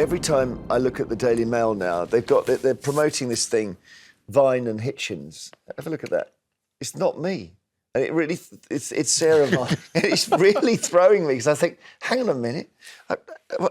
every time I look at the Daily Mail now, they're promoting this thing, Vine and Hitchens. Have a look at that. It's not me. And it really, it's Sarah Vine. It's really throwing me because I think, hang on a minute, have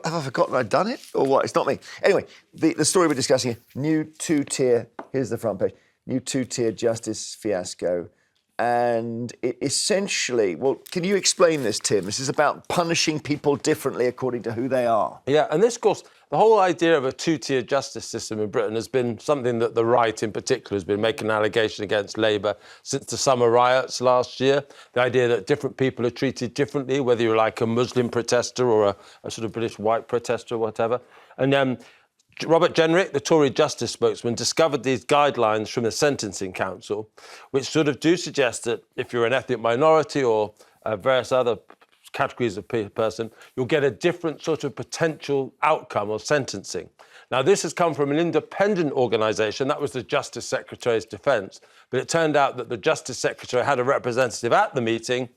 I forgotten I'd done it or what? It's not me. Anyway, the story we're discussing here, new two-tier, here's the front page, new two-tier justice fiasco. And it essentially, well, can you explain this, Tim? This is about punishing people differently according to who they are. Yeah, and this, of course, the whole idea of a two-tier justice system in Britain has been something that the right in particular has been making an allegation against Labour since the summer riots last year. The idea that different people are treated differently, whether you're like a Muslim protester or a sort of British white protester or whatever. And Robert Jenrick, the Tory justice spokesman, discovered these guidelines from the Sentencing Council, which sort of do suggest that if you're an ethnic minority or various other categories of person, you'll get a different sort of potential outcome of sentencing. Now, this has come from an independent organisation, that was the Justice Secretary's defence, but it turned out that the Justice Secretary had a representative at the meeting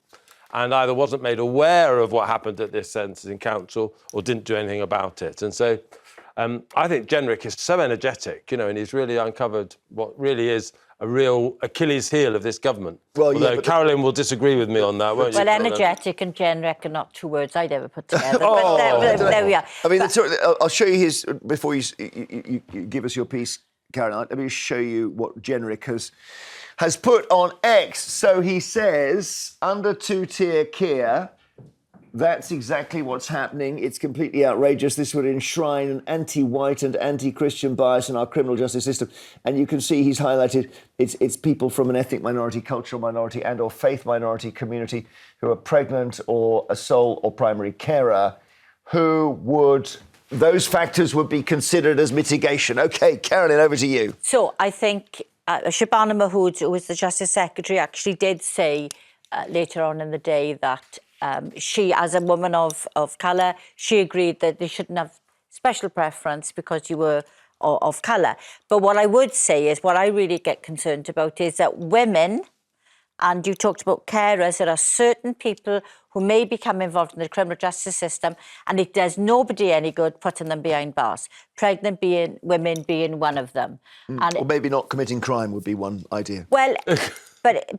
and either wasn't made aware of what happened at this Sentencing Council or didn't do anything about it. And so I think Jenrick is so energetic, and he's really uncovered what really is a real Achilles heel of this government. Well, although Caroline will disagree with me on that, won't you? Well, energetic and Jenrick are not two words I'd ever put together. But there we are. I mean, I'll show you his, before you give us your piece, Caroline, let me show you what Jenrick has put on X. So he says, under two-tier Keir, that's exactly what's happening. It's completely outrageous. This would enshrine an anti-white and anti-Christian bias in our criminal justice system. And you can see he's highlighted it's people from an ethnic minority, cultural minority and or faith minority community who are pregnant or a sole or primary carer those factors would be considered as mitigation. OK, Caroline, over to you. So I think Shabana Mahood, who was the Justice Secretary, actually did say later on in the day that she, as a woman of colour, she agreed that they shouldn't have special preference because you were of colour. But what I would say is, what I really get concerned about is that women, and you talked about carers, there are certain people who may become involved in the criminal justice system and it does nobody any good putting them behind bars. Pregnant women being one of them. Or maybe not committing crime would be one idea. Well...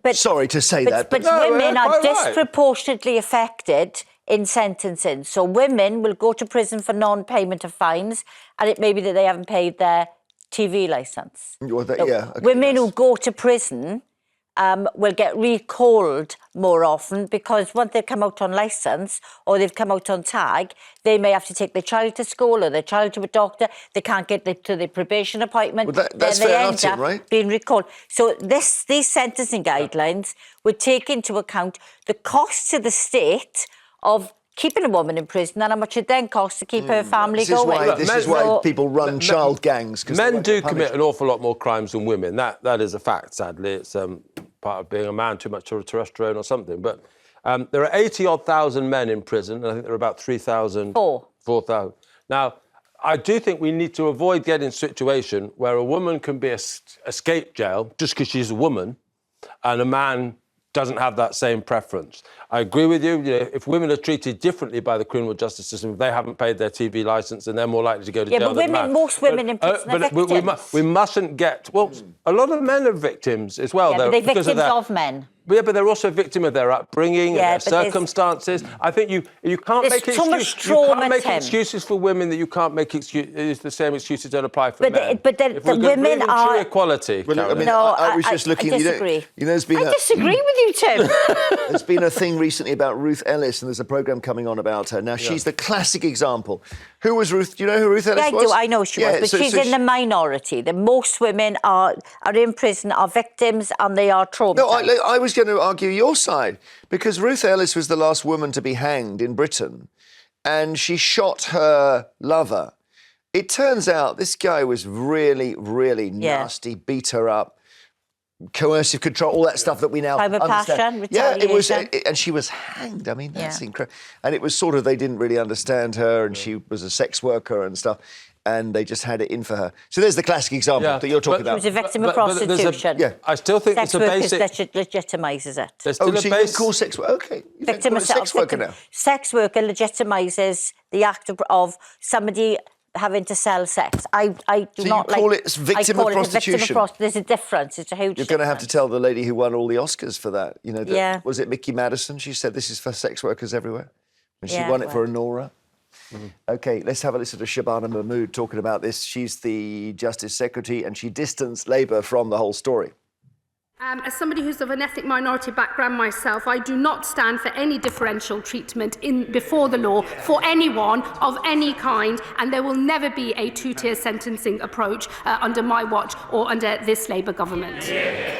But sorry to say that. But women are disproportionately affected in sentencing. So women will go to prison for non-payment of fines, and it may be that they haven't paid their TV licence. Well, okay, women who go to prison will get recalled more often because once they've come out on licence or they've come out on tag, they may have to take their child to school or their child to a doctor. They can't get to the probation appointment. Well, that's then they fair end enough, up right? being recalled. So these sentencing guidelines would take into account the cost to the state of keeping a woman in prison and how much it then costs to keep her family going. This is why people run child gangs. Men do commit an awful lot more crimes than women. That is a fact, sadly. It's part of being a man, too much testosterone or something. But there are 80-odd thousand men in prison, and I think there are about 3,000... 4,000. Now, I do think we need to avoid getting a situation where a woman can be escape jail just because she's a woman and a man doesn't have that same preference. I agree with you. If women are treated differently by the criminal justice system, if they haven't paid their TV licence, then they're more likely to go to jail than men. Most women in prison are victims. We mustn't get... Well, a lot of men are victims as well. Yeah, but they're victims of men. Yeah, but they're also a victim of their upbringing and their circumstances. I think you can't make excuses for women that you can't make the same excuses don't apply for men. But the women are... true equality, well, I mean, I was just looking... I disagree. There's been I disagree with you, Tim. There's been a thing recently about Ruth Ellis, and there's a programme coming on about her. Now, she's the classic example. Who was Ruth? Do you know who Ruth Ellis was? Yeah, I know she was, but she's in the minority. Most women are in prison, are victims, and they are traumatised. No, I was going to argue your side, because Ruth Ellis was the last woman to be hanged in Britain, and she shot her lover. It turns out this guy was really, really nasty, beat her up, coercive control, all that stuff that we now understand. Yeah, it was, and she was hanged. I mean, that's incredible. And it was sort of, they didn't really understand her, and she was a sex worker and stuff, and they just had it in for her. So there's the classic example that you're talking about. She was a victim of prostitution. I still think sex it's a basic... legitimises it. There's still so you call sex worker? OK. Victim of sex worker now. Sex worker legitimises the act of somebody having to sell sex. I do So not you call like. it victim I call of it a victim prostitution? of There's a difference. It's a huge. You're going to have to tell the lady who won all the Oscars for that. You know, Yeah. was it Mickey Madison? She said this is for sex workers everywhere. And she Yeah, won it for well. Honora. OK, let's have a listen to Shabana Mahmood talking about this. She's the Justice Secretary and she distanced Labour from the whole story. As somebody who's of an ethnic minority background myself, I do not stand for any differential treatment before the law for anyone of any kind, and there will never be a two-tier sentencing approach under my watch or under this Labour government.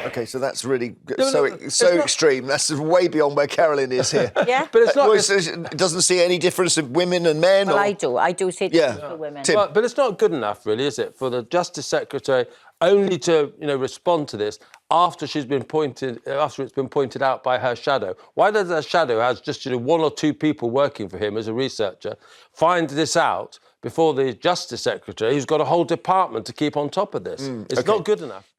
OK, so that's really no, extreme. That's way beyond where Carolyn is here. Yeah. But it's not. It doesn't see any difference in women and men. Well, or... I do see Yeah. for women. Tim. But it's not good enough, really, is it, for the Justice Secretary only to, respond to this after it's been pointed out by her shadow? Why does her shadow, has just one or two people working for him as a researcher, find this out before the Justice Secretary, who's got a whole department to keep on top of this? It's not good enough.